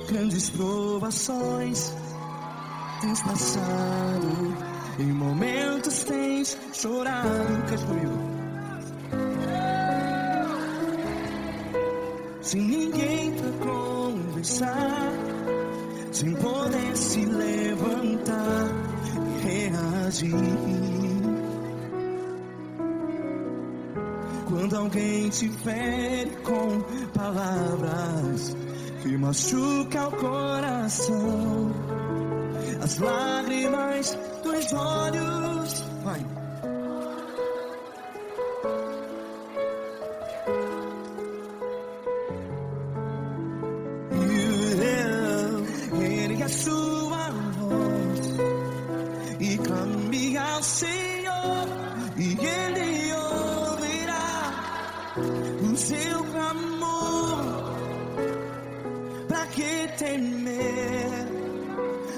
Grandes provações tens passado, em momentos tens chorado. Cante comigo. Sem ninguém pra conversar, sem poder se levantar e reagir. Quando alguém te fere com palavras que machuca o coração, as lágrimas dos olhos, vai. Ergue a sua voz e clame ao Senhor, e Ele ouvirá o seu clamor. Pra que temer,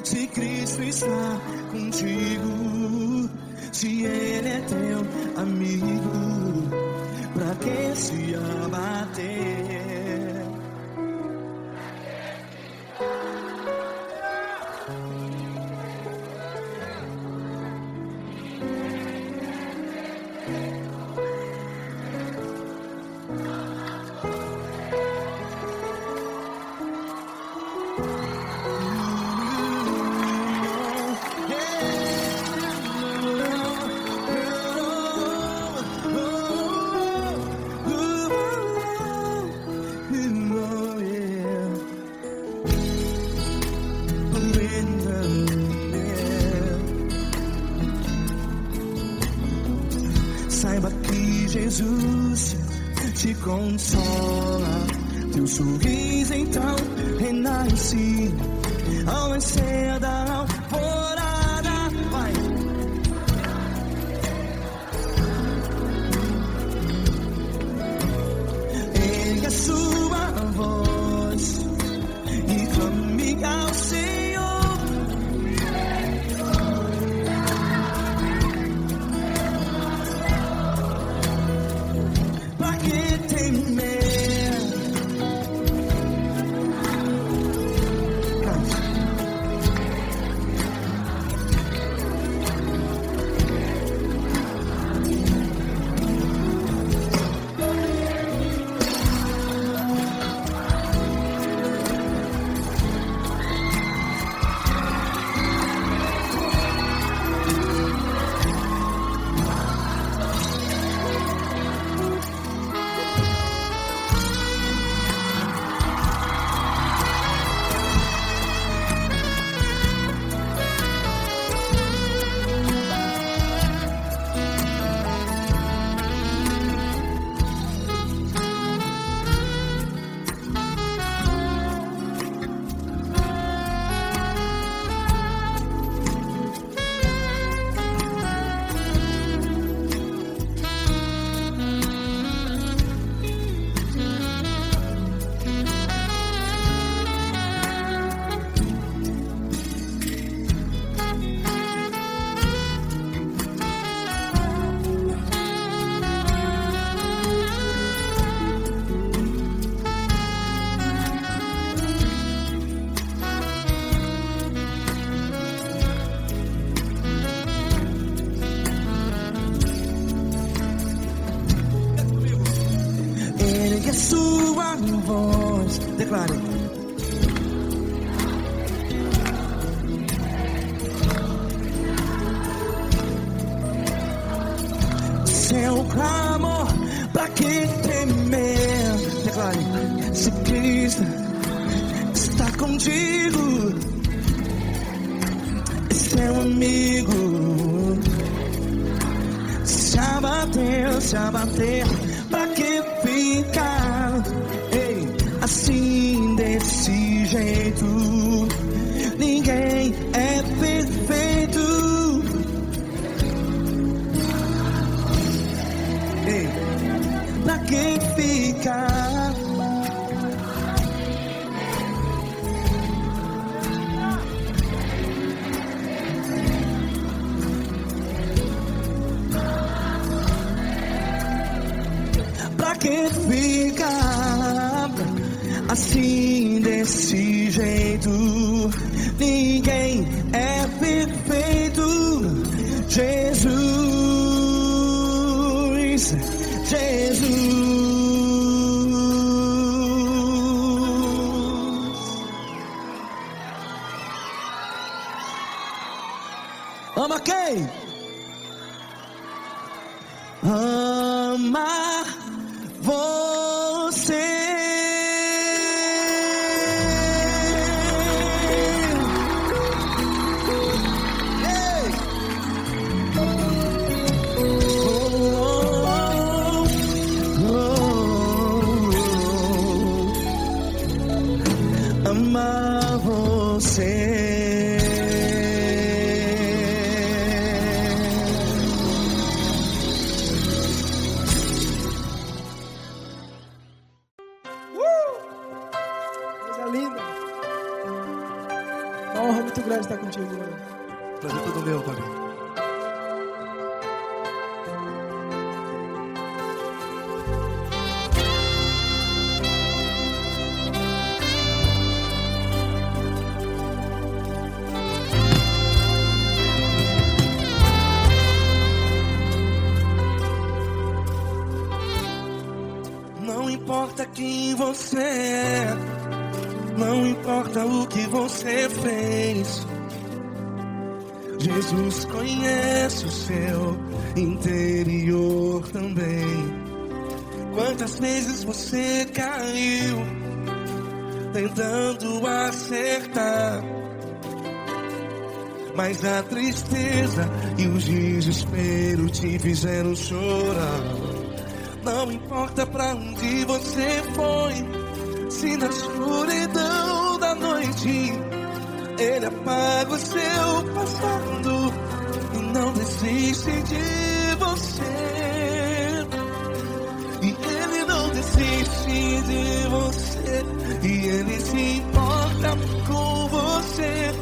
se Cristo está contigo? Se Ele é teu amigo, pra que se abater? Saiba que Jesus te consola, teu sorriso então renasce ao nascer da alvorada. Vai. Ergue a sua voz e clame ao Senhor. Ergue a sua voz, declare. Seu clamor, pra que temer? Declare. Se Cristo está contigo, é seu amigo. Se abater, pra que ficar? Ei, a desse jeito. Ninguém é perfeito. Ei, pra quem ficar? Pra quem fica assim desse jeito? Ninguém é perfeito. Jesus, Jesus. Ama quem? Ama você. Amar você. Coisa linda. Uma honra muito grande estar contigo, mano. Prazer todo meu, Pai. Não importa quem você é, não importa o que você fez, Jesus conhece o seu interior também. Quantas vezes você caiu tentando acertar, mas a tristeza e o desespero te fizeram chorar. Não importa pra onde você foi, se na escuridão da noite Ele apaga o seu passado e não desiste de você. E Ele não desiste de você, e Ele se importa com você,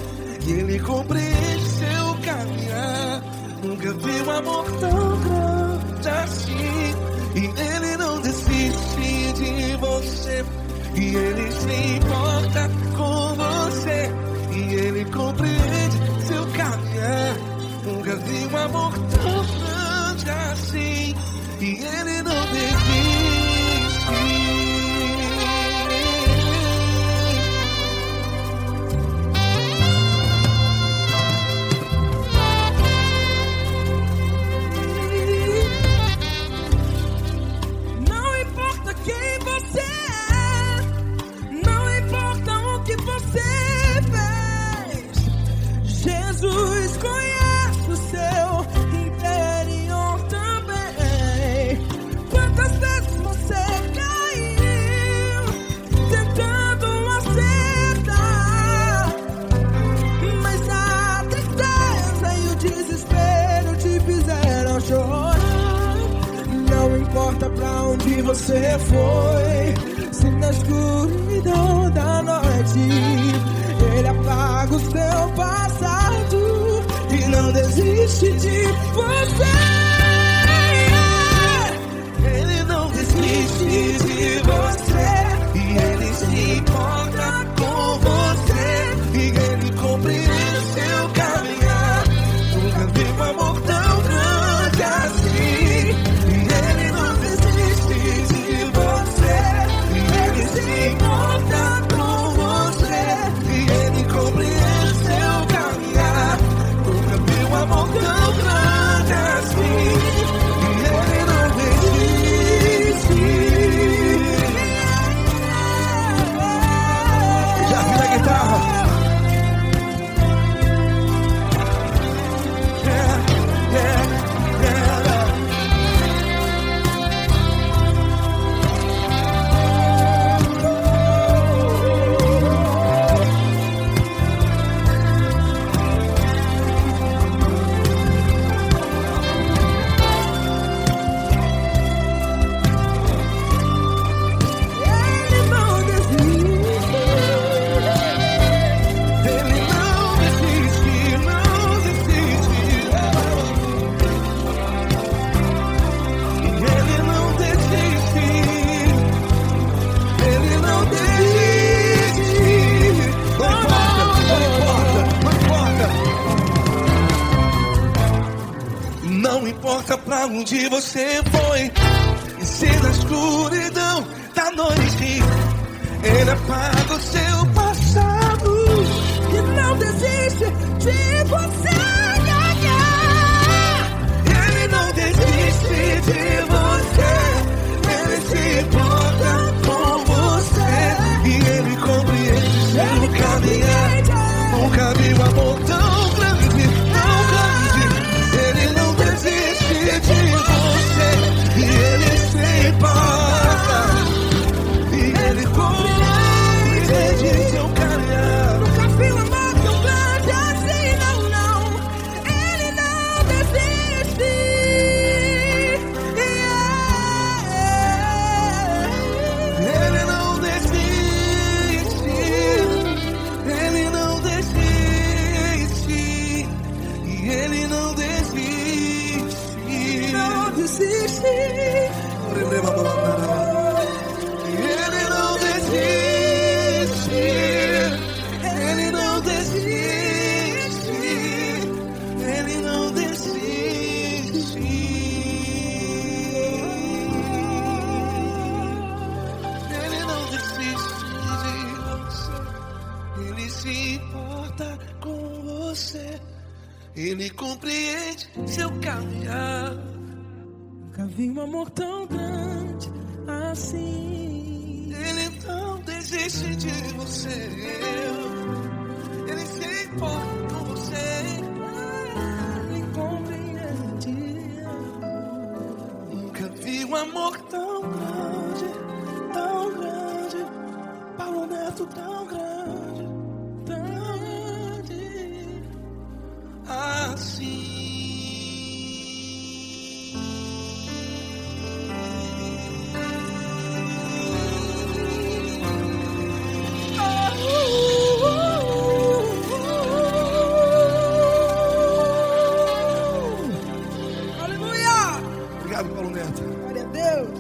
e Ele compreende seu caminhar. Nunca vi um amor tão grande assim. E Ele não desiste de você, e Ele se importa com você, e Ele compreende seu caminhar. Nunca vi um amor tão grande assim. E Ele não desiste. Jesus conhece o seu interior também. Quantas vezes você caiu tentando acertar, mas a tristeza e o desespero te fizeram chorar. Não importa pra onde você foi, se na escuridão da noite Ele apaga o seu passado e não desiste de você. Ele não desiste de você, e Ele se importa com você, e Ele compreende seu caminhar. Nunca vi um amor tão grande assim. E Ele não desiste de você, e Ele se importa com você, e Ele compreende seu caminhar. Nunca vi um amor tão grande assim. pra onde você foi. E se na escuridão da noite Ele apaga o seu passado e não desiste de você. Ele não desiste de você. Ele se importa com você. E Ele compreende seu caminhar. Nunca vi um amor tão grande, tão grande. Ele não desiste de você. E Ele se importa. E Ele compreende seu caminhar. Nunca vi um amor tão grande assim, não, não. Ele não desiste. Ele não desiste. Ele não desiste. E Ele não desiste. Não desiste. Ele não desiste. Ele não desiste. Ele não desiste. Ele não desiste de você. Ele se importa com você. Ele compreende seu caminhar. Nunca vi um amor tão grande assim. Ele não desiste de você. Ele se importa com você. Ele compreende. Nunca vi um amor tão grande, tão grande. Paulo Neto tão grande, tão grande assim. Aleluia! Obrigado, Paulo Neto. Glória a Deus.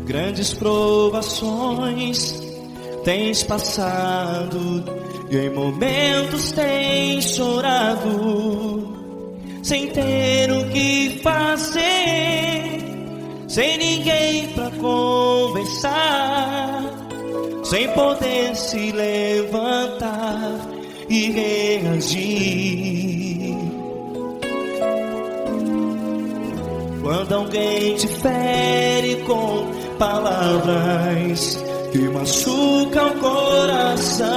Grandes provações tens passado e em momentos tens chorado, sem ter o que fazer, sem ninguém pra conversar, sem poder se levantar e reagir. Quando alguém te fere com palavras que machucam o coração,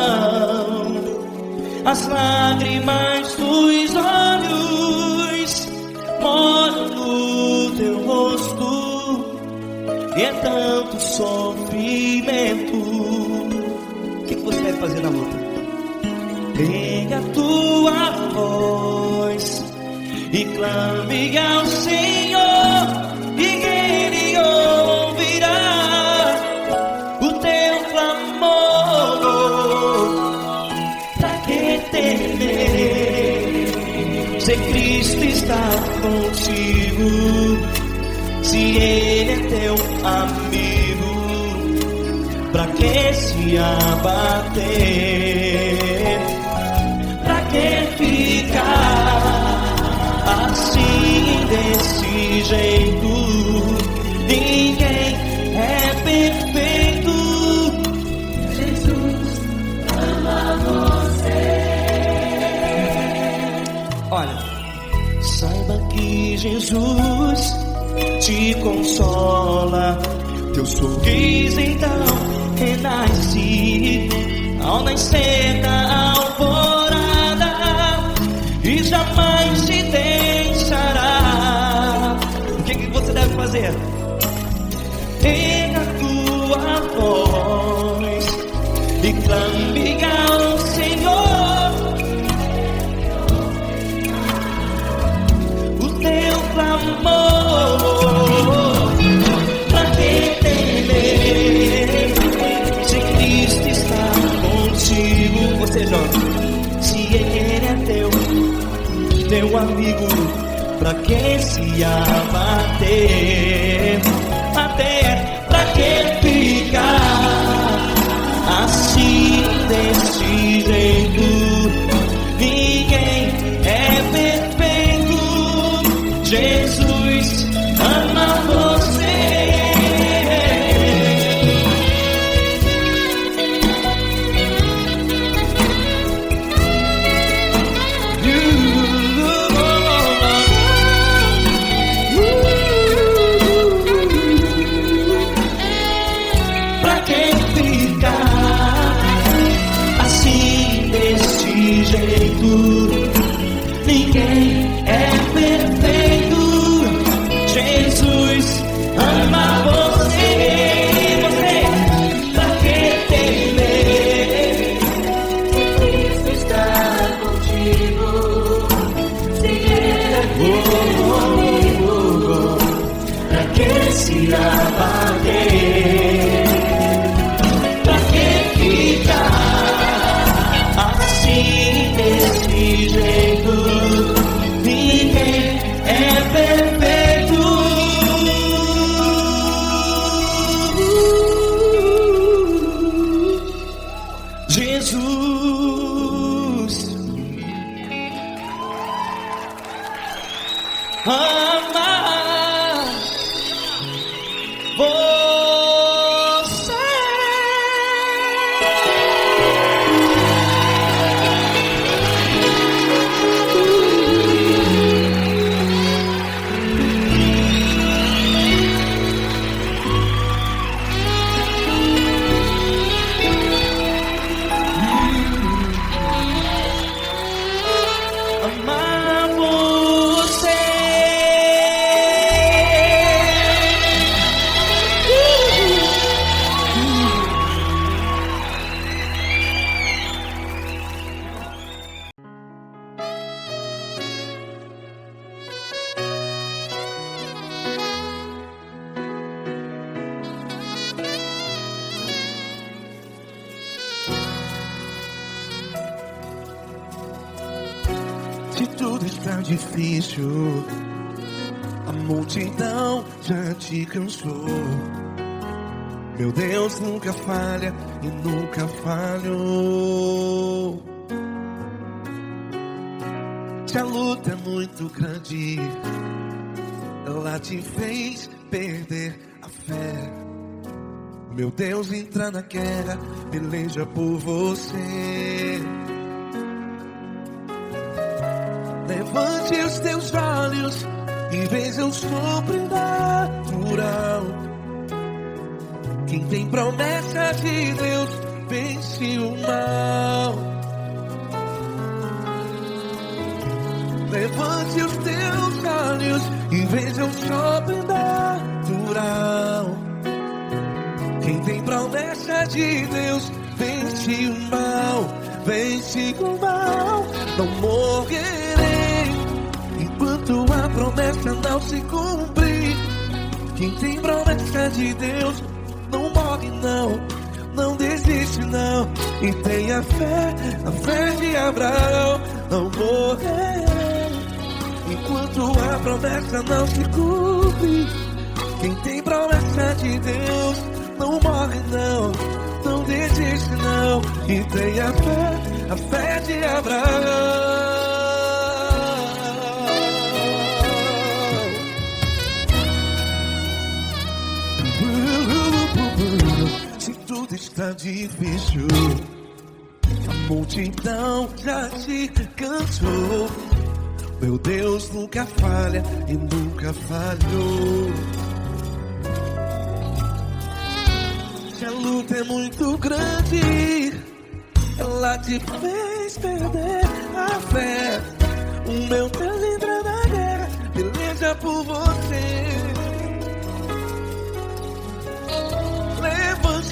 as lágrimas dos olhos molham no teu rosto, e é tanto sofrimento. O que você deve fazer na luta? Pega a tua voz e clame ao Senhor, e Ele ouvirá o teu clamor. Pra que temer, se Cristo está contigo, se Ele é teu amigo? Pra que se abater? Pra que ficar assim, desse jeito? Ninguém é perfeito. Jesus ama você. Olha, saiba que Jesus te consola, teu sorriso então renasce ao nascer da alvorada, e jamais te deixará. O que você deve fazer? erga a tua voz e clame ao Senhor o teu clamor. Pra que temer se Cristo está contigo? Você jovem, se Ele é teu amigo, pra que se abater? Até pra que ficar assim desse jeito? Ninguém é perfeito. Jesus ama você. Ninguém é perfeito. Jesus ama você. Você, pra que temer? Cristo está contigo. Se Ele é teu amigo, pra que se abater? Pra que ficar assim desse jeito? Ninguém é perfeito. Jesus ama você. Amar você. Se tudo está difícil, a multidão já te cansou. Meu Deus nunca falha e nunca falhou. Se a luta é muito grande, ela te fez perder a fé. Meu Deus entra na guerra, peleja por você. Levante os teus olhos e veja o sobrenatural. Quem tem promessa de Deus vence o mal. Levante os teus olhos e veja o sobrenatural. Quem tem promessa de Deus vence o mal. Vence o mal. Não morrerei enquanto a promessa não se cumprir. Quem tem promessa de Deus não morre não, não desiste não. E tenha fé, a fé de Abraão. Não morrerei enquanto a promessa não se cumpre. Quem tem promessa de Deus não morre não, não desiste não. E tenha fé, a fé de Abraão. Se tudo está difícil, a multidão já te cansou. Meu Deus nunca falha e nunca falhou. Se a luta é muito grande, ela te fez perder a fé. O meu Deus entra na guerra, peleja por você.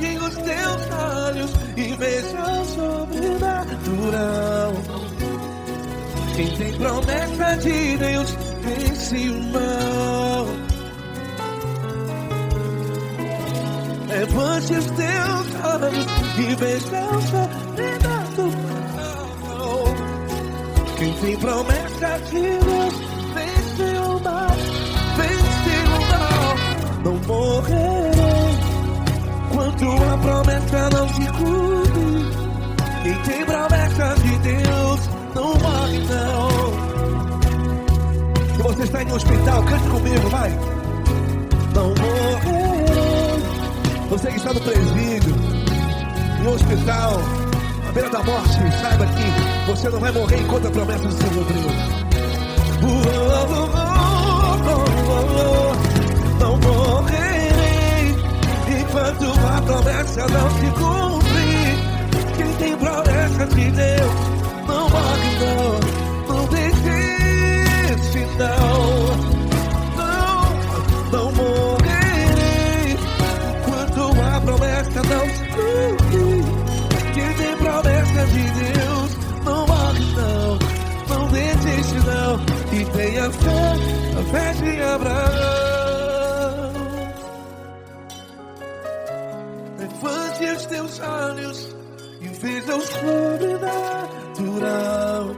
feche os teus olhos e veja o sobrenatural. Quem tem promessa de Deus vence o mal. Levante os teus olhos e veja o sobrenatural. Quem tem promessa de Deus vence o mal. Vence o mal. Não morrerei quando a promessa não se cumpre. Quem tem promessa de Deus não morre não. Se você está em um hospital, cante comigo, vai. Não morrerei. Você que está no presídio, em um hospital, à beira da morte, saiba que você não vai morrer enquanto a promessa não se cumprir. Não morrerei enquanto a promessa não se cumprir. Quem tem promessa de Deus não morre não. Não desiste não. Não morrerei enquanto a promessa não se cumprir. Quem tem promessa de Deus não morre não. Não desiste não. E tenha fé, a fé de Abraão. Levante os teus olhos e veja o sobrenatural.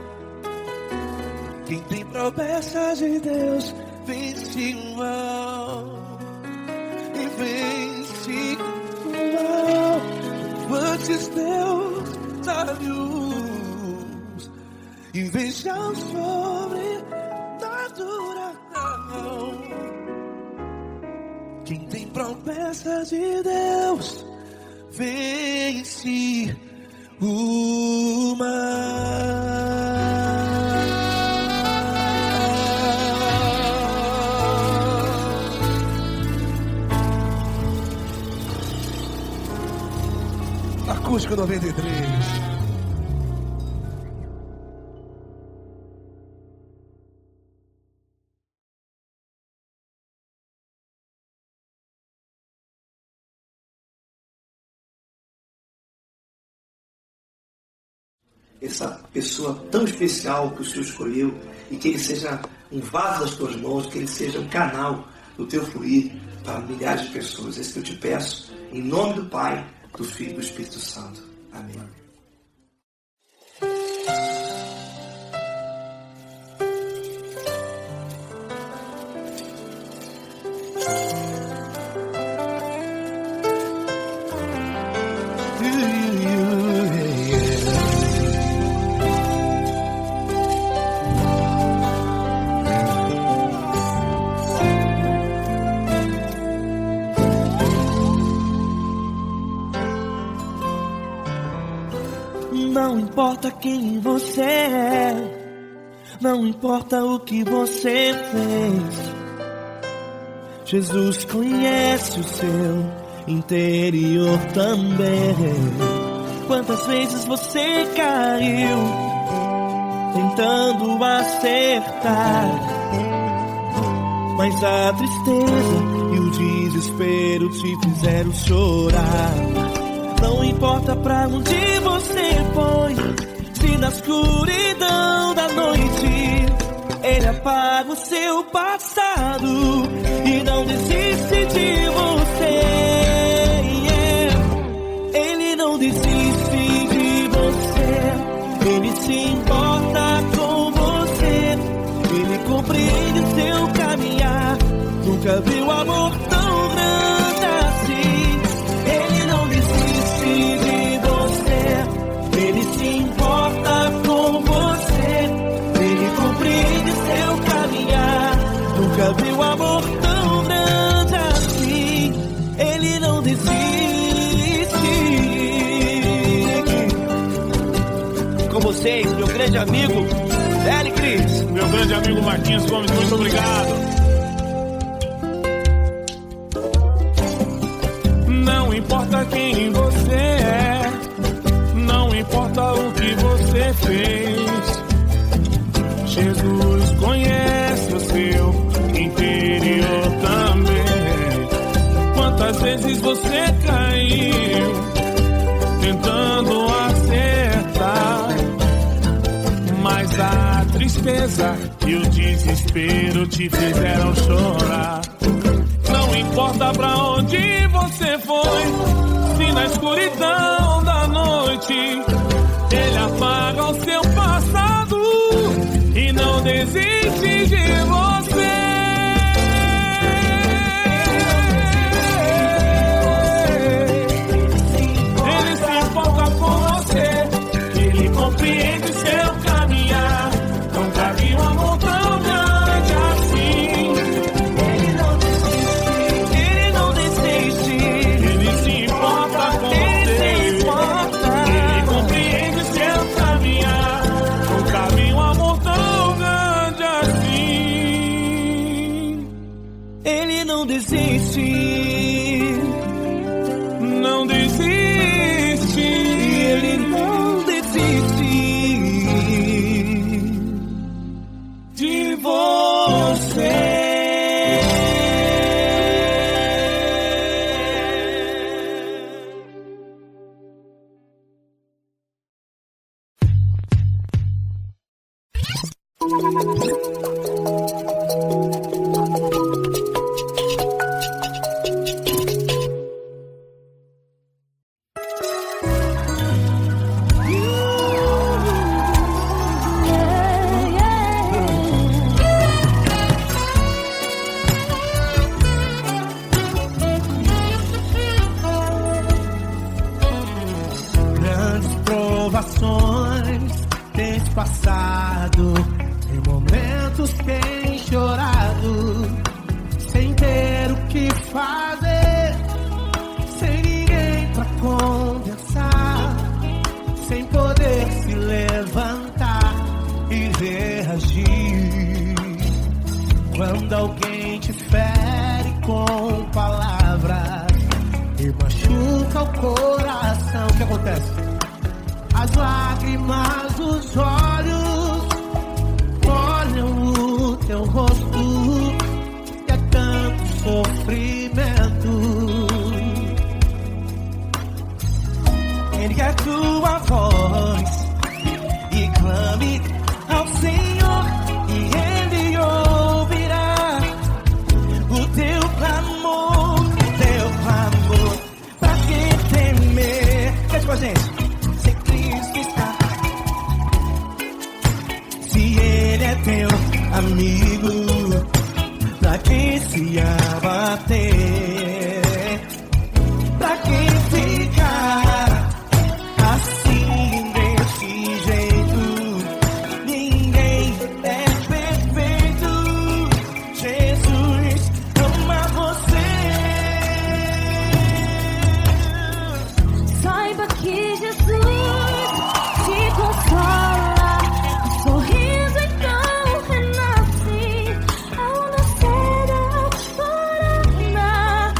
Quem tem promessa de Deus vence o mal. E vence o mal. Levante os teus olhos e veja o sobrenatural. Quem tem promessa de Deus vence o mal. Acústico 93. Essa pessoa tão especial que o Senhor escolheu, e que ele seja um vaso das tuas mãos, que ele seja um canal do teu fluir para milhares de pessoas. É isso que eu te peço, em nome do Pai, do Filho e do Espírito Santo. Amém. Não importa quem você é, não importa o que você fez, Jesus conhece o seu interior também. Quantas vezes você caiu tentando acertar, mas a tristeza e o desespero te fizeram chorar. Não importa pra onde você foi, se na escuridão da noite Ele apaga o seu passado e não desiste de você. Ele não desiste de você, Ele se importa com você, Ele compreende o seu caminhar. Nunca viu amor tão grande assim. Ele não desiste de você, Ele se importa com você, Ele compreende seu caminhar. Nunca viu amor tão grande assim. Ele não desiste. Com vocês, meu grande amigo L. Cris. Meu grande amigo Marquinhos Gomes, muito obrigado. Não importa quem você é, não importa o que você fez, Jesus conhece o seu interior também. Quantas vezes você caiu tentando acertar. Mas a tristeza e o desespero te fizeram chorar. Não importa pra onde você foi, se na escuridão da noite ele apaga o seu passado e não desiste de você. Ele se importa com você, ele compreende seu caminhar. Nunca vi um amor tão grande assim. Ele não desiste, ele se importa com você, ele compreende seu caminhar. Nunca vi um amor tão grande assim. Ele não desiste, não desiste, ele não desiste de você. Grandes provações tens passado, em momentos tens chorado, sem ter o que fazer, sem ninguém pra conversar, sem poder se levantar e reagir. Quando alguém te fere com palavras e machuca o coração, o que acontece? As lágrimas dos olhos molham o teu rosto e é tanto sofrimento. Ergue a tua voz e clame ao Senhor e Ele ouvirá o teu clamor, pra que temer? Cante com a gente. Se Cristo está, se Ele é teu amigo, pra que se abater? Pra que ficar assim desse jeito? Ninguém é perfeito. Jesus ama você. Saiba que Jesus te consola, o sorriso então renasce ao nascer da aurora.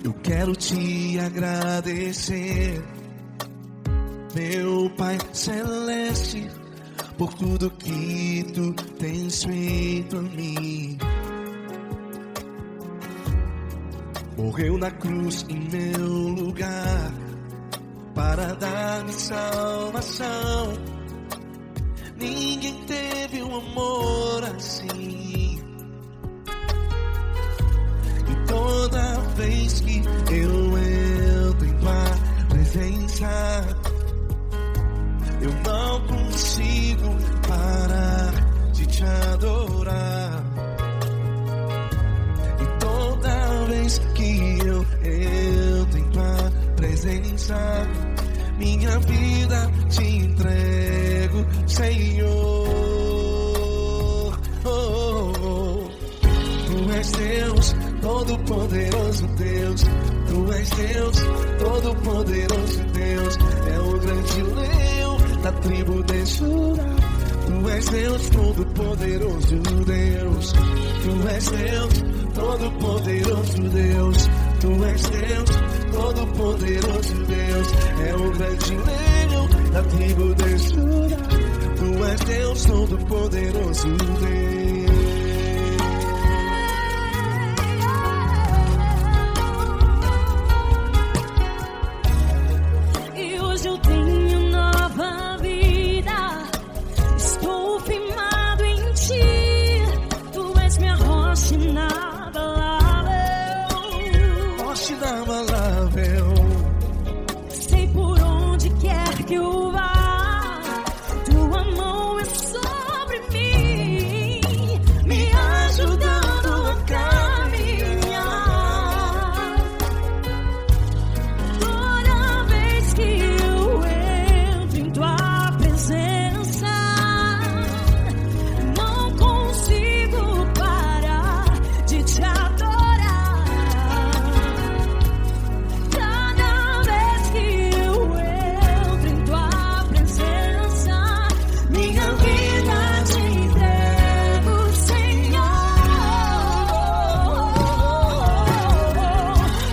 Eu quero te agradecer, meu Pai Celeste, por tudo que tu tens feito a mim. Morreu na cruz em meu lugar para dar-me salvação. Ninguém teve um amor assim. E toda vez que eu entro em tua presença, eu não consigo parar de te adorar. E toda vez que eu entro em tua presença, minha vida te entrego, Senhor. Tu és Deus, Todo-Poderoso Deus. Tu és Deus, Todo-Poderoso Deus. É o grande leão da tribo de Judá. Tu és Deus, Todo-Poderoso Deus. Tu és Deus, Todo-Poderoso Deus. Tu és Deus, Todo-Poderoso Deus. É o grande leão da tribo de Judá. Tu és Deus, Todo-Poderoso Deus. E hoje eu tenho nova vida. Estou firmado em ti. Tu és minha rocha inabalável. Rocha inabalável. Sei por onde quer que eu vá, tua mão é sobre mim, me ajudando a caminhar. Toda vez que eu entro em tua presença, não consigo parar de te adorar. Cada vez que eu entro em tua presença, minha vida te entrego, Senhor.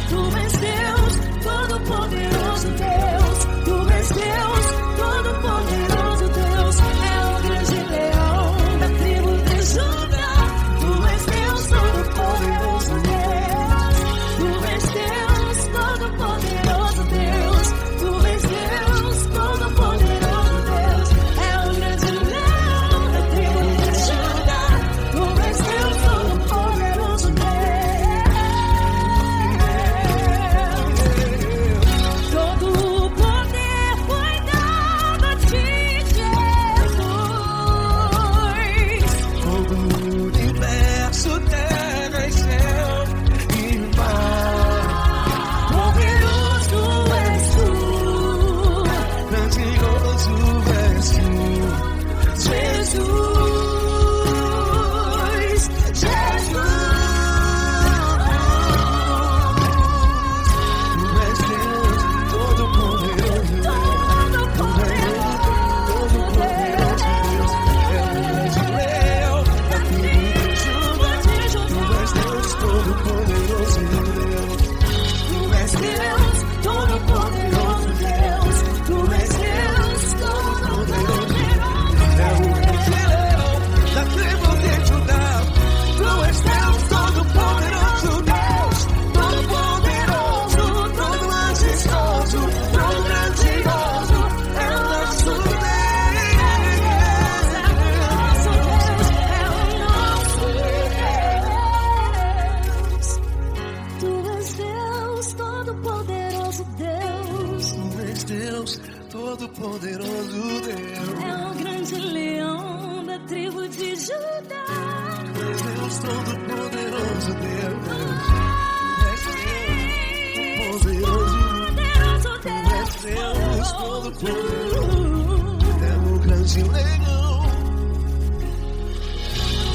Tu és Deus, Todo-Poderoso Deus. Tu és Deus, Todo-Poderoso Deus. É o grande leão da tribo de Judá. Tu és Deus, Todo-Poderoso Deus. Tu és Deus, Todo-Poderoso Deus. Tu és Deus, Todo-Poderoso Deus. É o grande leão da tribo de Judá. Tu és Deus, Todo-Poderoso Deus. Todo o poder foi dado a ti, Jesus. Todo o universo, terra e céu e mar. Poderoso és tu, Grandioso és tu, Jesus. Jesus. Tu és Deus, Todo-Poderoso Deus. Tu és Deus, Todo-Poderoso Deus. É o grande leão da tribo de Judá. Tu és Deus, Todo-Poderoso Deus. Tu és Deus, Todo-Poderoso Deus. Tu és Deus, Todo-Poderoso É o grande leão da tribo de Judá. Tu és Deus, Todo-Poderoso Deus. Todo-Poderoso, todo majestoso, todo grandioso. É o nosso Deus. Tu és Deus, Todo-Poderoso Deus. É o grande leão da tribo de Judá. Tu és Deus, Todo-Poderoso Deus. Tu és Deus, Todo-Poderoso. Tu és Deus, Todo-Poderoso. É o grande leão.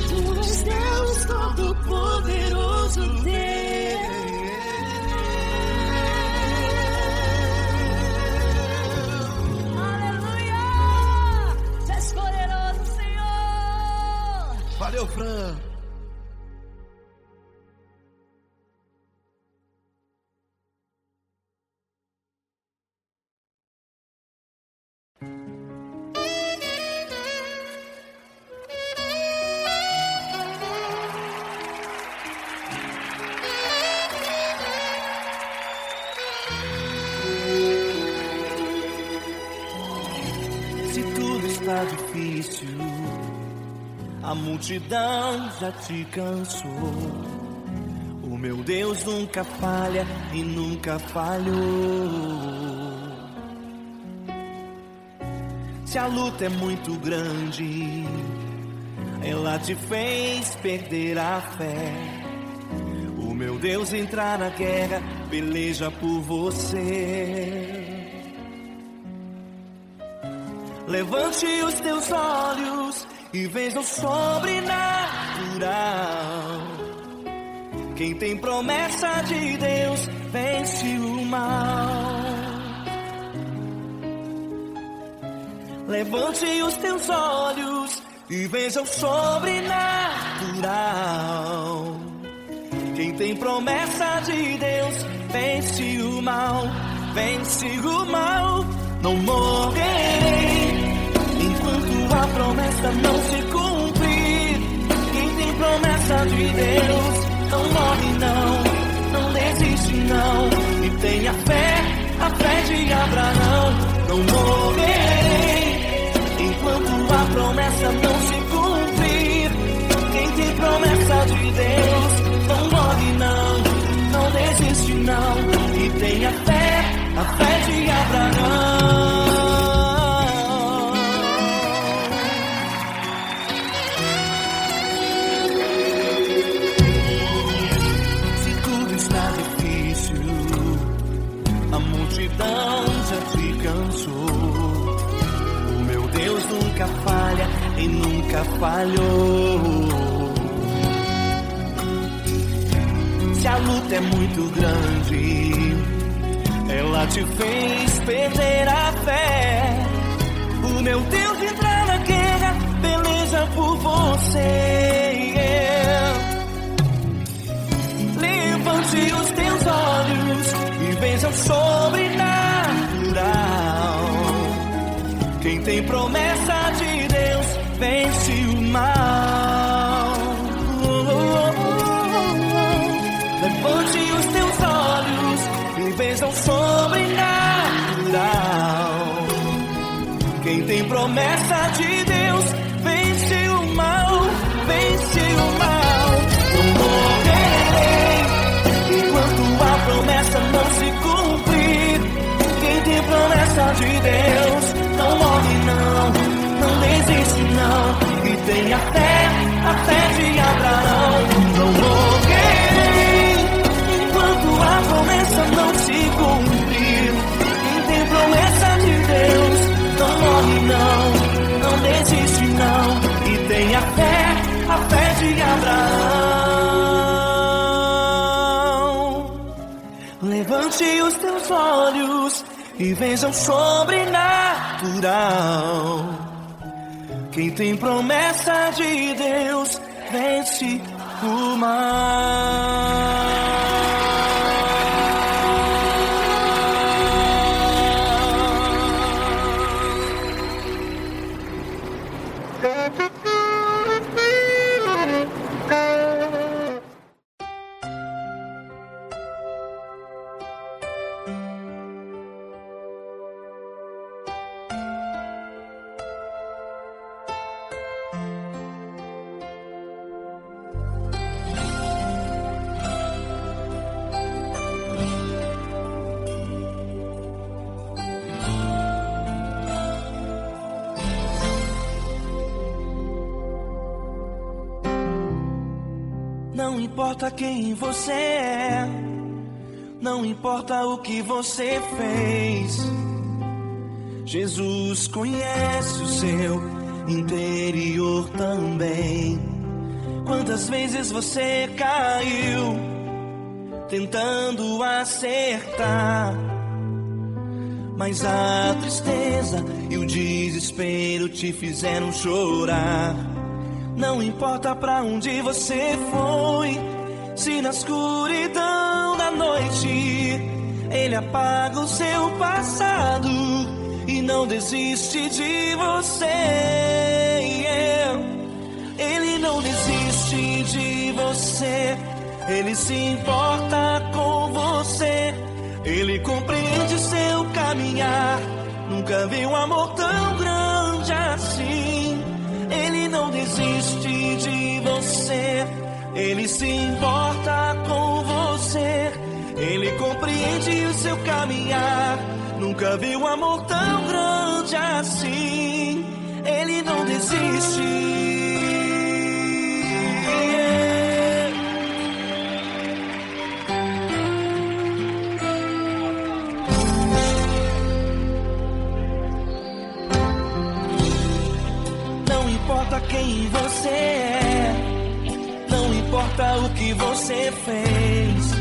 Tu és Deus, Todo-Poderoso Deus. Aleluia! Tu és poderoso, Senhor. Valeu, Fran. difícil, a multidão já te cansou. O meu Deus nunca falha e nunca falhou. Se a luta é muito grande, ela te fez perder a fé. O meu Deus entrar na guerra, peleja por você. Levante os teus olhos e veja o sobrenatural. Quem tem promessa de Deus vence o mal. Levante os teus olhos e veja o sobrenatural. Quem tem promessa de Deus vence o mal, vence o mal. Não morrerei enquanto a promessa não se cumprir. Quem tem promessa de Deus não morre não desiste não. E tenha fé, a fé de Abraão. Não morrerei enquanto a promessa não se cumprir. Quem tem promessa de Deus não morre não desiste não. E tenha fé, a fé de Abraão. Se tudo está difícil, a multidão já te cansou. O meu Deus nunca falha e nunca falhou. Se a luta é muito grande, ela te fez perder a fé. O meu Deus entrar na guerra, peleja por você. Levante os teus olhos e veja o sobrenatural. Quem tem promessa de Deus vence o mal. Levante os teus olhos e veja o sobrenatural. Quem tem promessa de Deus vence o mal, vence o mal. Não morrerei enquanto a promessa não se cumprir. Quem tem promessa de Deus não morre não desiste não. E tenha fé, a fé de Abraão. Não morrerei enquanto a promessa não se cumprir. Quem tem promessa de Deus não morre não desiste não. E tenha fé, a fé de Abraão. Levante os teus olhos e veja o sobrenatural. Quem tem promessa de Deus vence o mal. Não importa quem você é, não importa o que você fez, Jesus conhece o seu interior também. Quantas vezes você caiu tentando acertar, mas a tristeza e o desespero te fizeram chorar. Não importa pra onde você foi, se na escuridão da noite Ele apaga o seu passado e não desiste de você. Ele não desiste de você, Ele se importa com você. Ele compreende seu caminhar, nunca vi um amor tão grande assim. você, Ele se importa com você, Ele compreende o seu caminhar. Nunca vi um amor tão grande assim, Ele não desiste. Não importa quem você é, não importa o que você fez,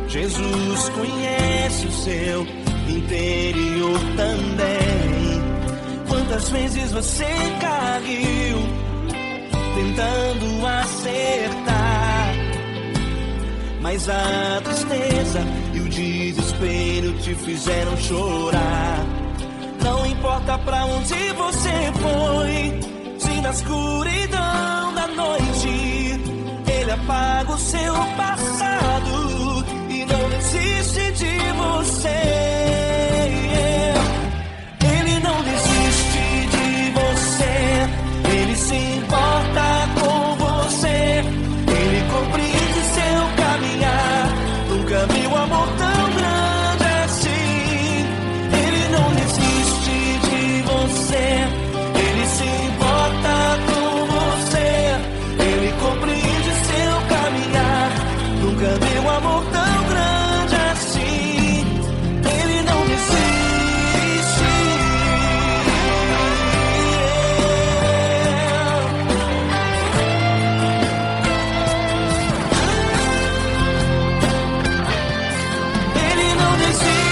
Jesus conhece o seu interior também. Quantas vezes você caiu tentando acertar, mas a tristeza e o desespero te fizeram chorar. Não importa pra onde você foi, se na escuridão da noite Ele apaga o seu passado e não desiste de você. Ele não desiste de você, Ele se importa com você, Ele compreende seu caminhar. Nunca vi um amor tão grande assim. Ele não desiste de você, Ele se importa com você, Ele compreende seu caminhar. Nunca vi um amor tão grande assim. Ele não desiste. Ele não desiste.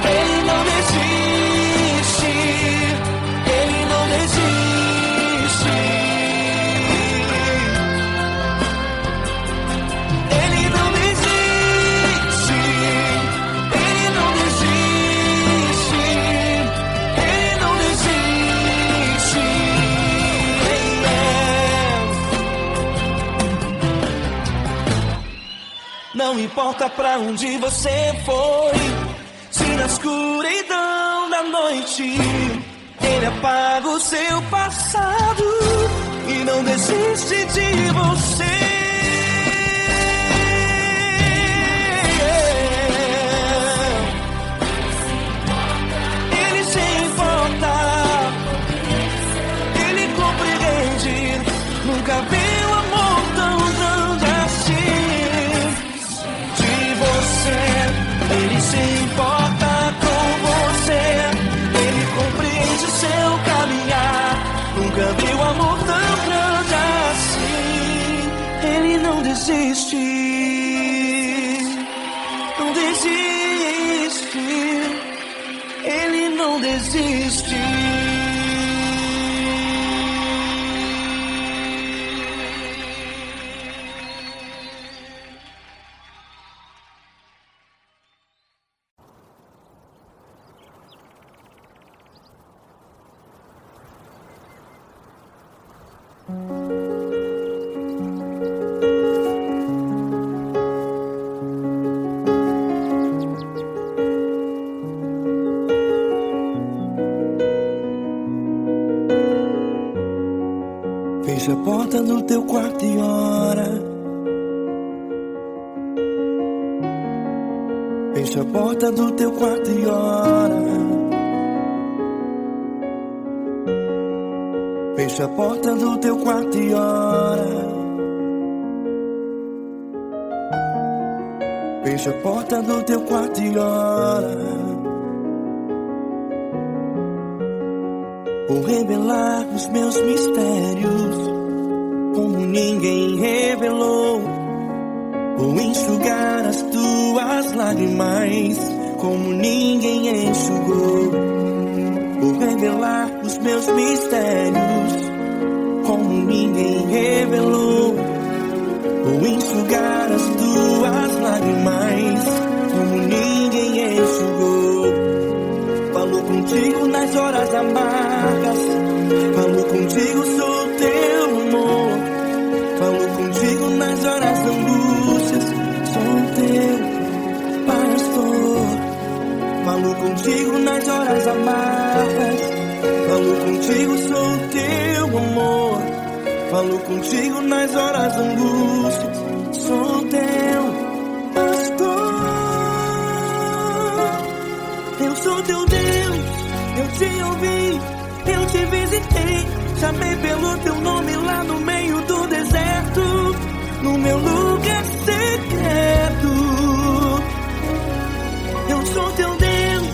Ele não desiste. Ele não desiste. Ele não desiste. Ele não desiste. Ele não desiste. Não importa pra onde você foi, se na escuridão da noite Ele apaga o seu passado e não desiste de você. Ele se importa, Ele compreende. Nunca vi um amor tão grande assim. De você, Ele se importa com você, Ele compreende seu caminhar. Nunca vi um amor tão grande assim. Ele não desiste, não desiste. Ele não desiste. Fecha a porta do teu quarto e ora. Fecha a porta do teu quarto e ora. Fecha a porta do teu quarto e ora. Fecha a porta do teu quarto e ora. Vou revelar os meus mistérios como ninguém revelou. Vou enxugar as tuas lágrimas como ninguém enxugou. Vou revelar os meus mistérios como ninguém revelou. Vou enxugar as tuas lágrimas como ninguém enxugou. Falo contigo nas horas amargas, falo contigo, sou teu amor. Falo contigo nas horas da angústias, sou teu pastor. Falo contigo nas horas amargas, falo contigo, sou teu amor. Falo contigo nas horas angústias. Sou teu pastor. Eu sou teu Deus. Eu te ouvi, eu te visitei. Chamei pelo teu nome lá no meio do deserto, no meu lugar secreto. Eu sou teu Deus,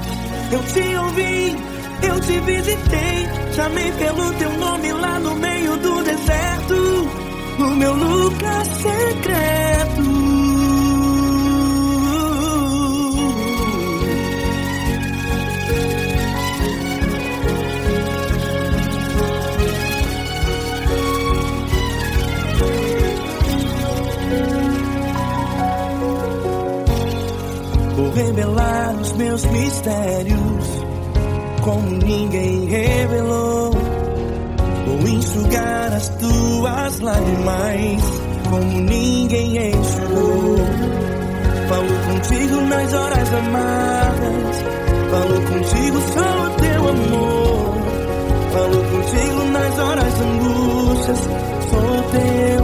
eu te ouvi, eu te visitei. Chamei pelo teu nome lá no meio do deserto, no meu lugar secreto. Vou revelar os meus mistérios como ninguém revelou. Vou enxugar as tuas lágrimas como ninguém enxugou. Falo contigo nas horas amargas, falo contigo só o teu amor. Falo contigo nas horas angústias, sou teu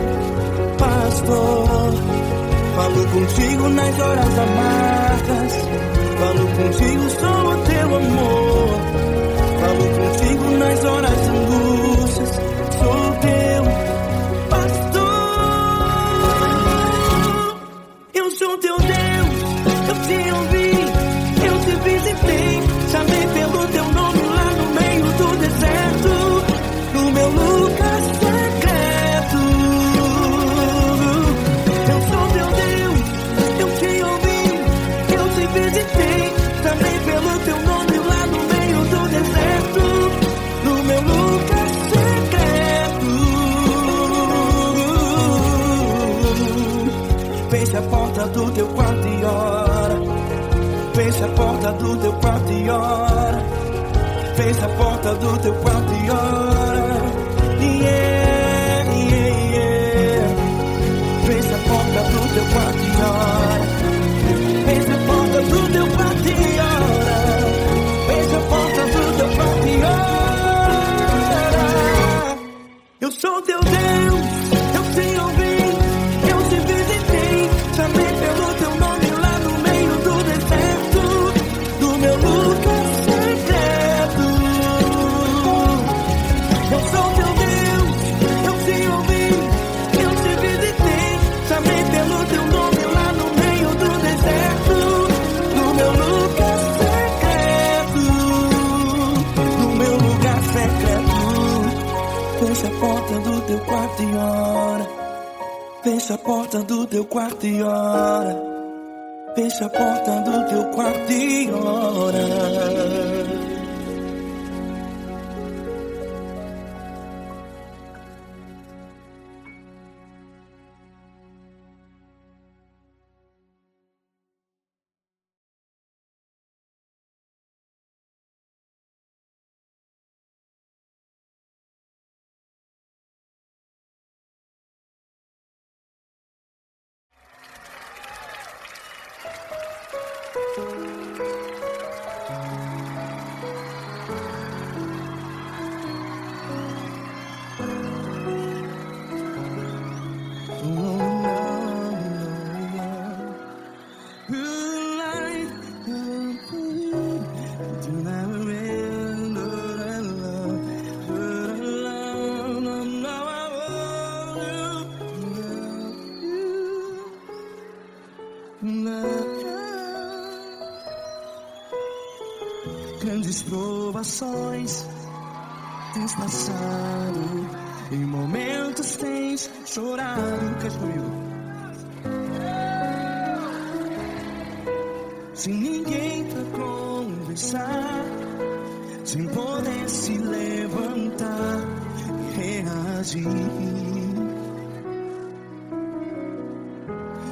pastor. Falo contigo nas horas amargas, falo contigo só o teu amor. Falo contigo nas horas angústias, sou teu pastor. Eu sou teu Deus, eu te ouvi, eu te visitei. Chamei pelo teu nome lá no meio do deserto, no meu lugar secreto. Eu sou teu Deus, eu te ouvi, eu te visitei. Chamei pelo teu nome lá no meio do deserto, no meu lugar secreto. Feche a porta do teu quarto e ora. Feche a porta do teu quarto e ora. Feche a porta do teu quarto e ora. Yeah, yeah, yeah. Feche a porta do teu quarto e ora. Feche a porta do teu quarto e ora. Feche a porta do teu quarto e ora. Eu sou teu Deus, eu te ouvi, eu te visitei. Chamei pelo teu nome lá no meio do deserto, do meu lugar secreto. Eu sou teu Deus, eu te ouvi, eu te visitei. Chamei pelo teu nome lá no meio do deserto, no meu lugar secreto, no meu lugar secreto. Fecha a porta do teu quarto e ora. Fecha a porta do teu quarto e ora. Fecha a porta do teu quarto e ora. Grandes provações tens passado, em momentos tens chorado. Cante comigo. Sem ninguém pra conversar, sem poder se levantar e reagir.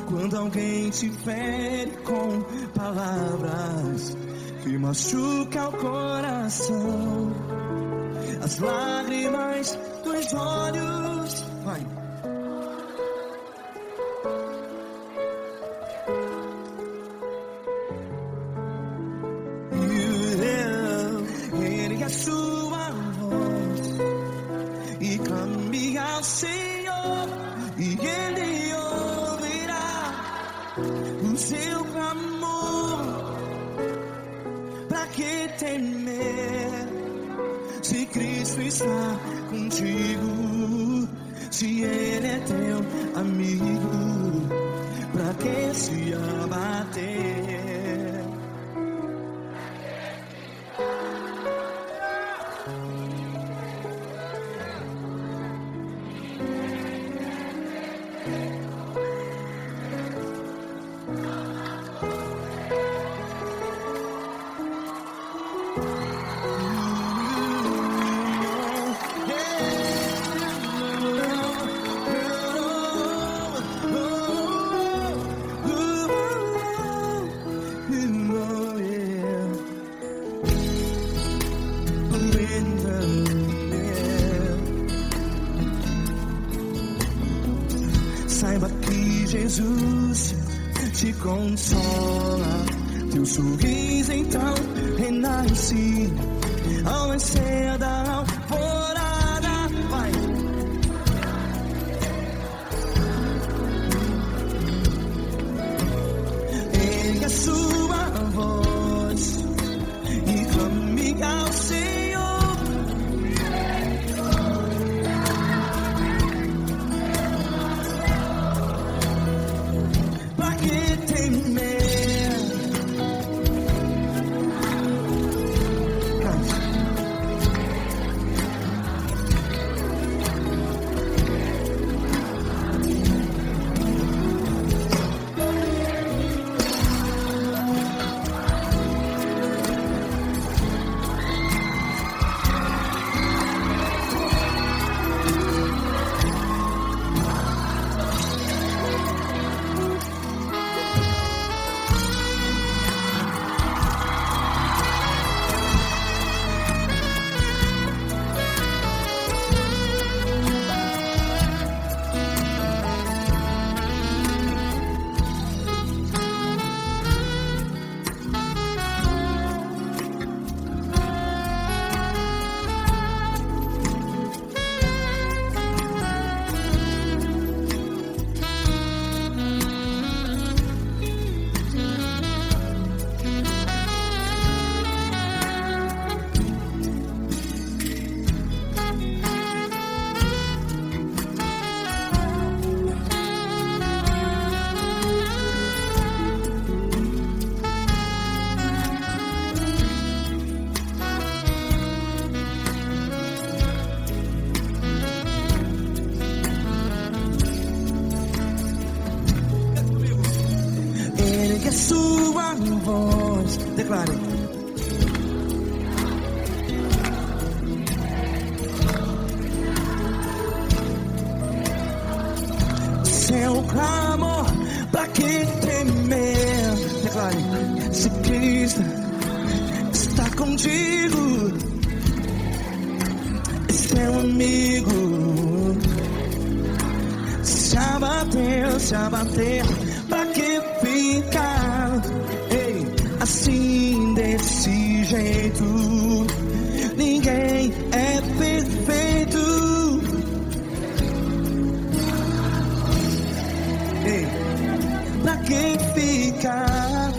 Quando alguém te fere com palavras que machuca o coração, as lágrimas dos olhos, vai. Ergue a sua voz e clame ao Senhor. seu clamor. Pra que temer? Se Cristo está contigo, se Ele é teu amigo, pra que se abater? Saiba que Jesus te consola, teu sorriso então renasce ao nascer da alvorada. Vai. Ergue a sua voz e clame ao Senhor. Pra que temer? Ergue a sua voz, declare. Seu clamor, pra que temer? Declare. Se Cristo está contigo, é seu amigo. Se abater, pra que ficar? Ei, assim desse jeito, ninguém é perfeito. Ei, pra que ficar?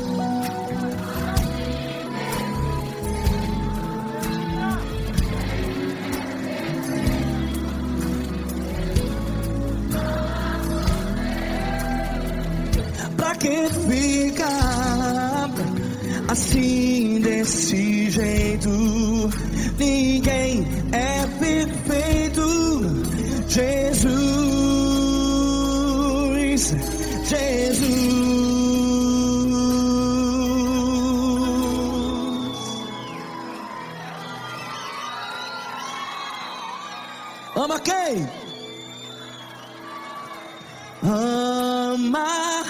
Pra que ficar assim desse jeito? Ninguém é perfeito. Jesus, Jesus. Ama quem? Ama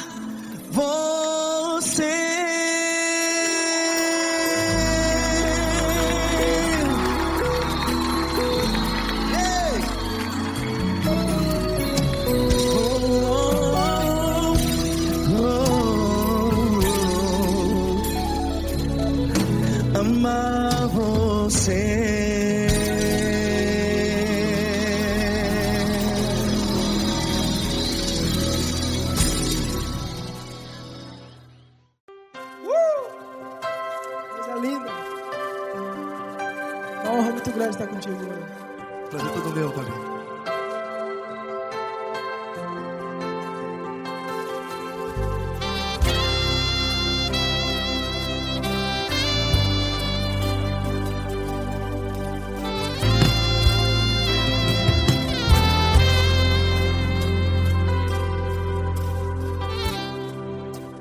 você. Ei. Ama você. muito grande estar contigo, mano. Prazer todo meu, Fabinho.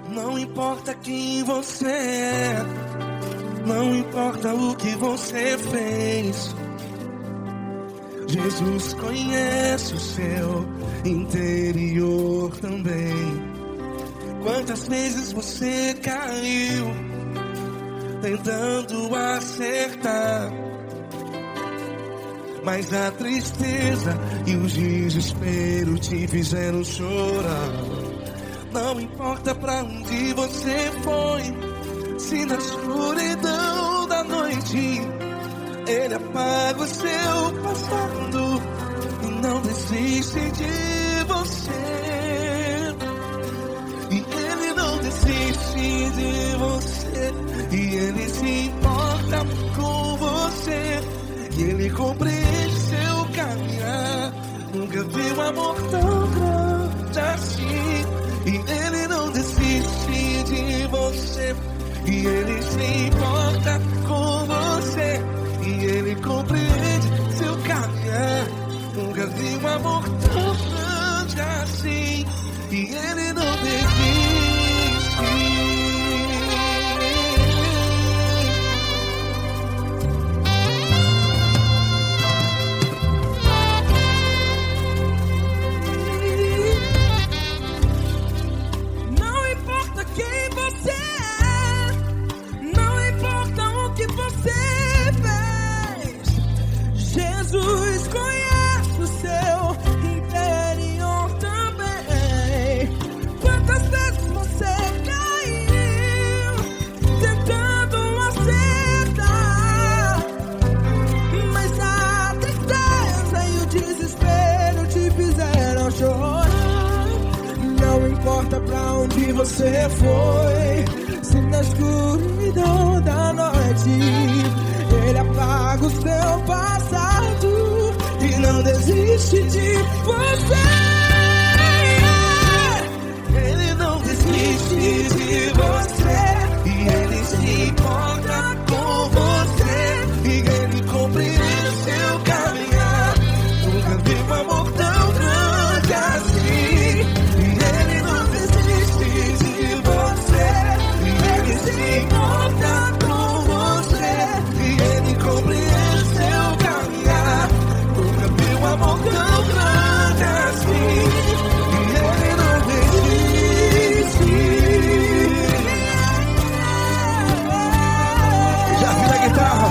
Não importa quem você é, não importa o que você fez, Jesus conhece o seu interior também. Quantas vezes você caiu tentando acertar, mas a tristeza e o desespero te fizeram chorar. Não importa pra onde você foi, se na escuridão da noite Ele apaga o seu passado e não desiste de você. E Ele não desiste de você, e Ele se importa com você, e Ele compreende seu caminhar. Nunca vi um amor tão grande assim. E Ele não desiste de você, e Ele se importa com você, e Ele compreende seu caminhar. Nunca vi um amor tão grande assim. E Ele não desiste. Jesus conhece o seu interior também. Quantas vezes você caiu tentando acertar, mas a tristeza e o desespero te fizeram chorar. Não importa pra onde você foi, se na escuridão da noite Ele apaga o seu passado e não desiste de você. Ele não desiste de você, e Ele se importa com você, e Ele compreende seu caminhar. Nunca vi um amor tão grande assim. E Ele não desiste de você, e Ele se importa com você, e Ele compreende seu caminhar. Nunca vi um amor tão grande assim. E Ele não desiste. Já vi a guitarra.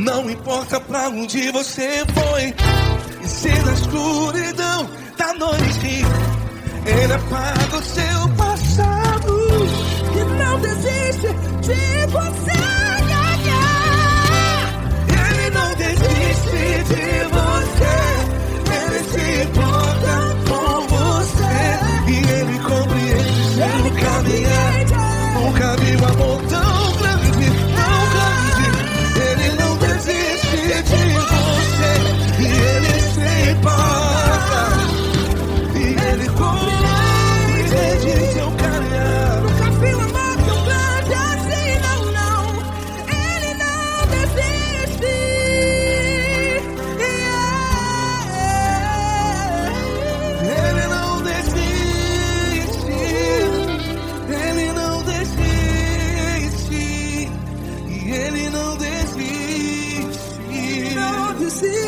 Não importa pra onde você foi, e se na escuridão da noite Ele apaga o seu passado e não desiste de você. Ele não desiste de você, Ele se importa com você, e Ele compreende seu caminhar. Nunca vi um amor tão grande, tão grande. Ele não desiste de você, e Ele se importa, e Ele compreende seu caminhar. Nunca vi um amor tão grande assim, não, não.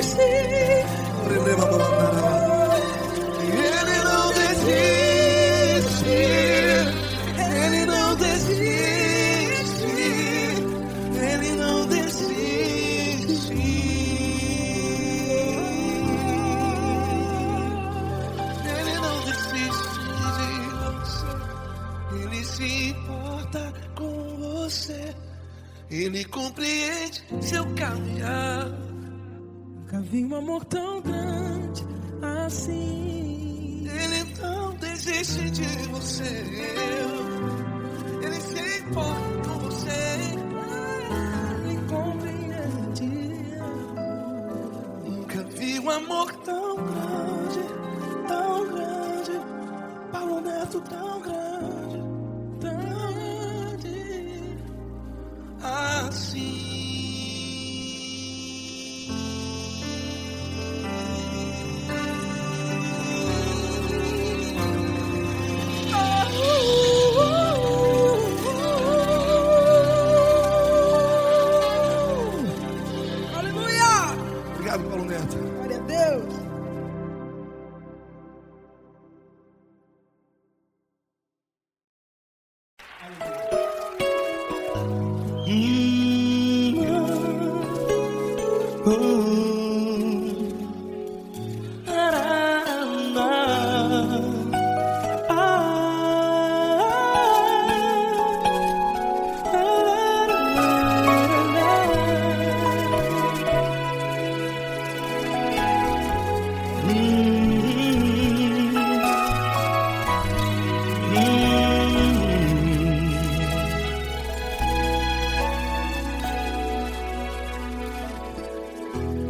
Ele não desiste. Ele não desiste. Ele não desiste. Ele não desiste de você. Ele se importa com você. Ele compreende seu caminhar. Nunca vi um amor tão grande assim. Ele não desiste de você. Ele se importa com você. Ele compreende. Nunca vi um amor tão grande, tão grande. Paulo Neto tão grande, tão grande assim. Obrigado, Paulo Neto. Glória a Deus.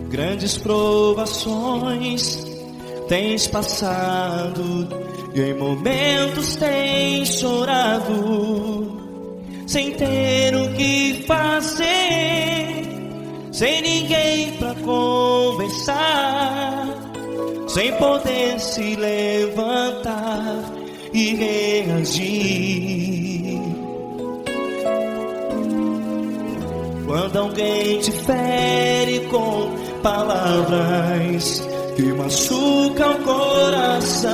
Grandes provações tens passado e em momentos tens chorado, sem ter o que fazer, sem ninguém pra conversar, sem poder se levantar e reagir. Quando alguém te fere com palavras que machucam o coração,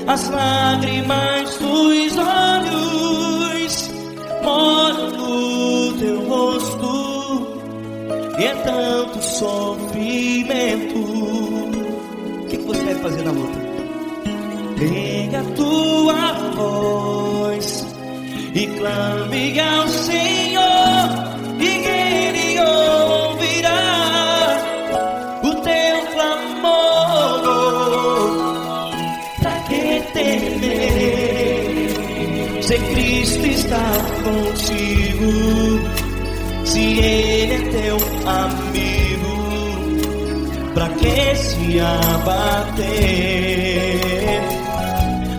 as lágrimas dos olhos molham no teu rosto, e é tanto sofrimento. O que você deve fazer na luta? Pega a tua voz e clame ao Senhor, e Ele ouvirá o teu clamor. Pra que temer, se Cristo está contigo, se Ele é teu amigo? Pra que se abater?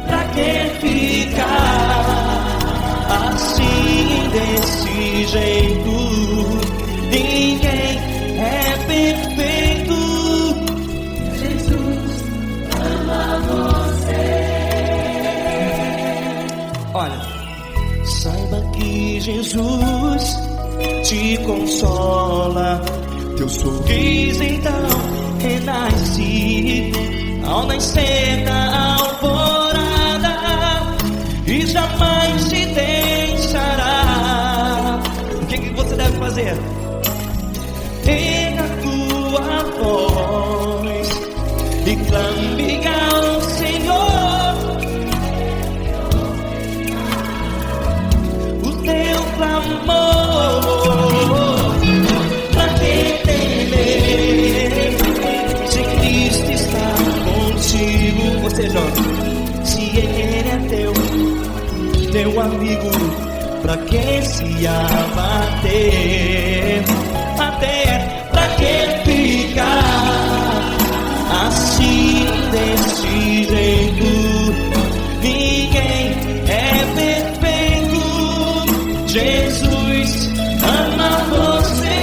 Pra que ficar assim, desse jeito? Ninguém é perfeito. Jesus ama você. Olha, saiba que Jesus te consola, teu sorriso então renasce ao nascer da alvorada, e jamais te deixará. O que você deve fazer? Erga a tua voz e clame ao Senhor, o teu clamor. Pra que temer, se Cristo está contigo? Você joga. Se Ele é teu amigo, pra que se abater? Até pra que ficar assim, desse jeito? Ninguém é perfeito. Jesus ama você.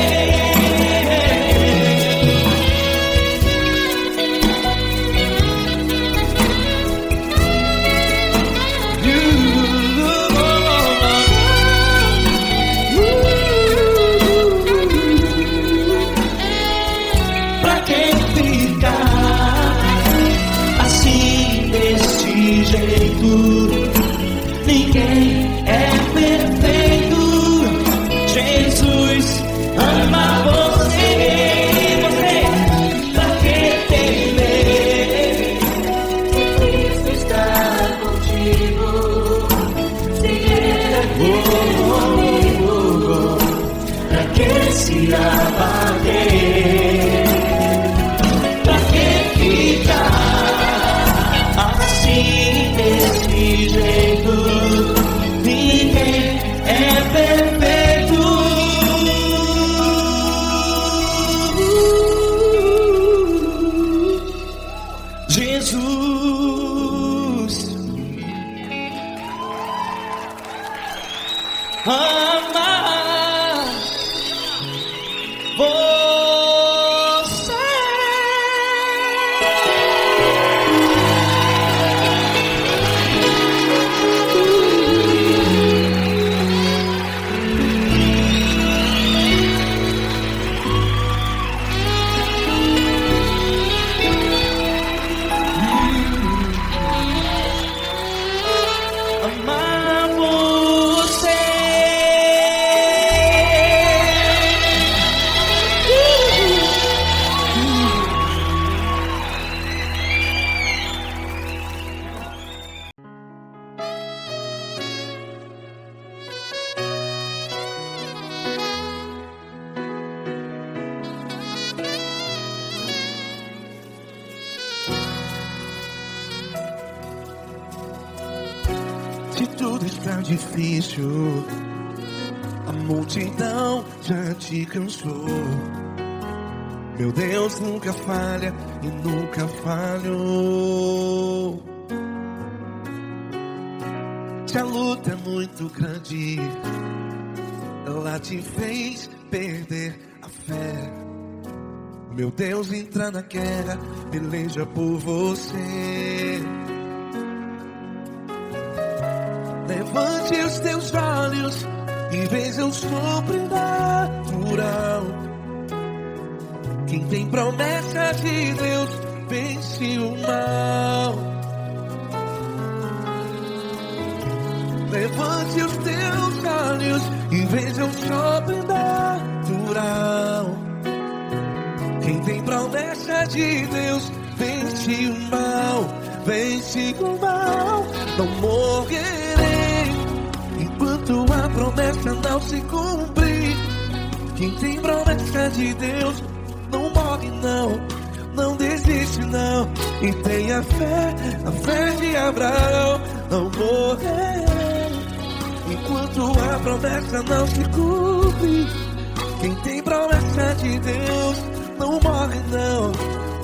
Ninguém é perfeito. Jesus ama você. Pra que temer? Cristo está contigo. Se Ele amigo, pra que se abater? Pra que ficar assim desse jeito? Ninguém é perfeito. Jesus ama você. Amar você. Se tudo está difícil, a multidão já te cansou. Meu Deus nunca falha e nunca falhou. Se a luta é muito grande, ela te fez perder a fé. Meu Deus entra na guerra, peleja por você. Levante os teus olhos e veja o sobrenatural. Quem tem promessa de Deus vence o mal. Levante os teus olhos e veja o sobrenatural. Quem tem promessa de Deus vence o mal. Vence o mal. Não morrerei enquanto a promessa não se cumprir. Quem tem promessa de Deus não morre não, não desiste não. E tenha fé, a fé de Abraão. Não morrerei enquanto a promessa não se cumpre. Quem tem promessa de Deus não morre não,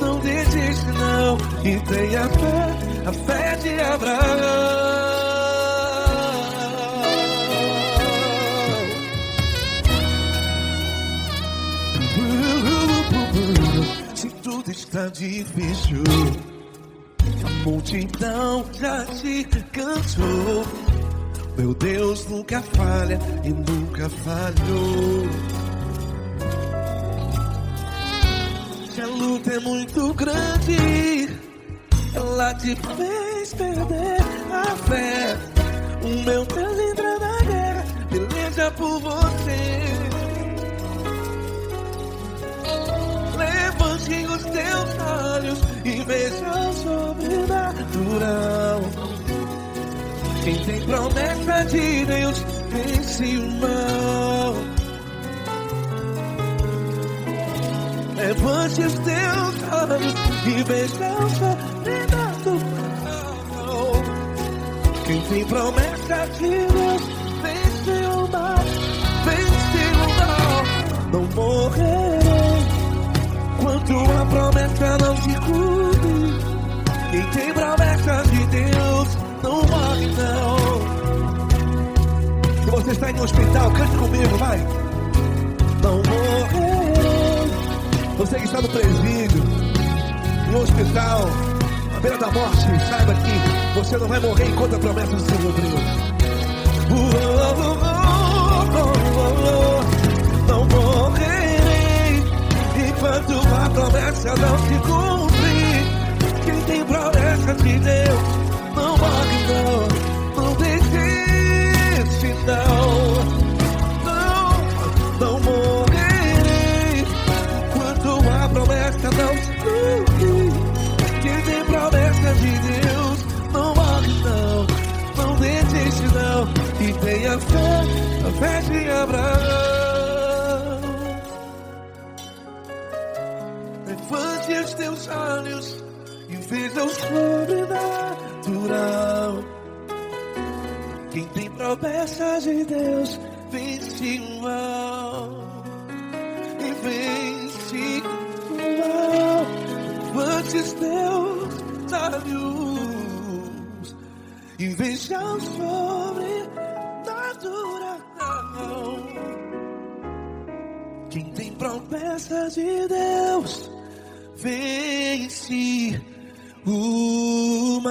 não desiste não. E tenha fé, a fé de Abraão. Se tudo está difícil, a multidão já te cansou. Meu Deus nunca falha e nunca falhou. Se a luta é muito grande, ela te fez perder a fé. O meu Deus entra na guerra, peleja por você. Levante os teus olhos e veja o sobrenatural. Quem tem promessa de Deus vence o mal. Levante os teus olhos e veja o sobrenatural. Quem tem promessa de Deus vence o mal. Vence o mal. Não morrerei enquanto a promessa não se cumpre. Quem tem promessa de Deus não morre não. Se você está em um hospital, cante comigo, vai. Não morrerei. Você que está no presídio, em um hospital, à beira da morte, saiba que você não vai morrer enquanto a promessa não se cumpriu. Não morrerei enquanto a promessa não se cumprir. Quem tem promessa de Deus não morre não. tem a fé de Abraão. Levante os teus olhos e veja o sobrenatural. Quem tem promessas de Deus vence o mal. E vence o mal. Levante os teus olhos e veja o sobrenatural. Quem tem promessas de Deus vence o mal.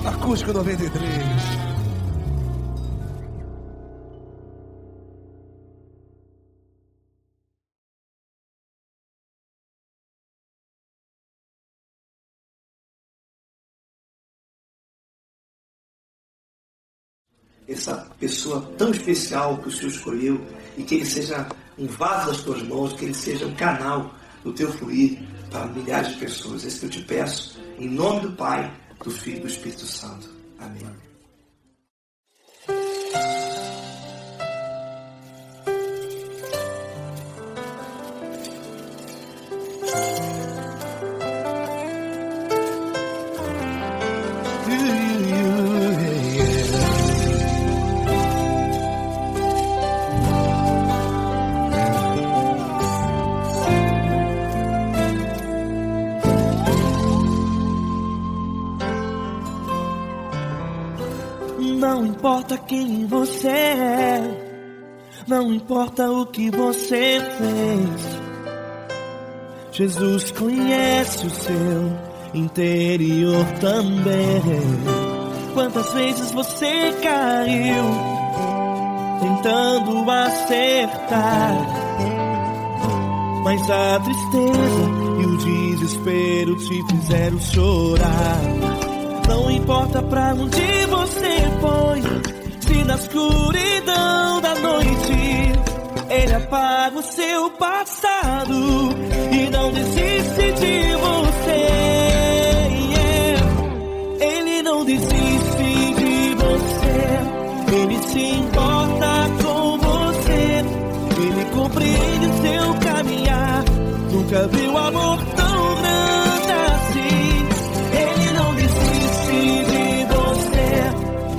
Acústico 93. Essa pessoa tão especial que o Senhor escolheu, e que ele seja um vaso das tuas mãos, que ele seja um canal do teu fluir para milhares de pessoas. Esse que eu te peço, em nome do Pai, do Filho e do Espírito Santo. Amém. Não importa quem você é, não importa o que você fez, Jesus conhece o seu interior também. Quantas vezes você caiu tentando acertar, mas a tristeza e o desespero te fizeram chorar. Não importa pra onde você foi, se na escuridão da noite Ele apaga o seu passado e não desiste de você. Ele não desiste de você, Ele se importa com você, Ele compreende o seu caminhar. Nunca viu amor tão grande assim. Ele não desiste de você,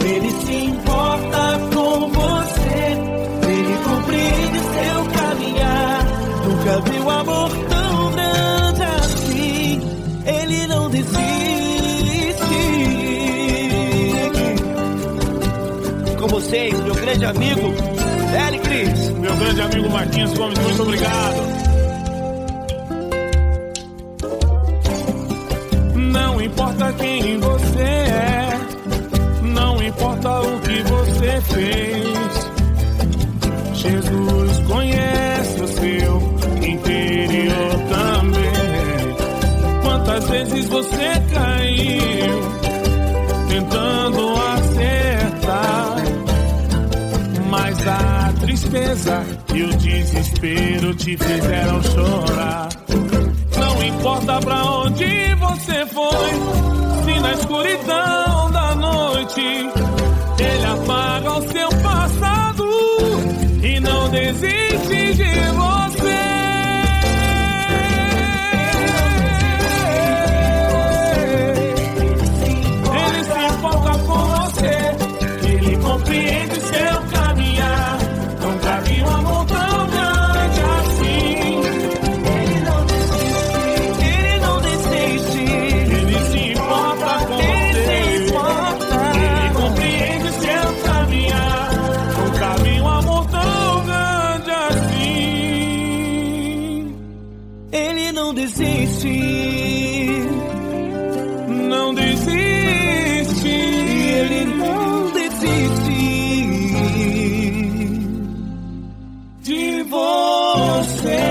Ele se importa com você, Ele compreende seu caminhar. Nunca viu amor tão grande assim. Ele não desiste. Com vocês, meu grande amigo Eli Cris. Meu grande amigo Marquinhos Gomes, muito obrigado. Não importa quem você é, não importa o que você fez, Jesus conhece o seu interior também. Quantas vezes você caiu tentando acertar, mas a tristeza e o desespero te fizeram chorar. Não importa pra onde você foi, se na escuridão da noite Ele apaga o seu passado e não desiste de você. Ele se importa com você, Ele compreende seu caminhar. Nunca vi um amor tão grande assim. Não desiste, não desiste, Ele não desiste de você.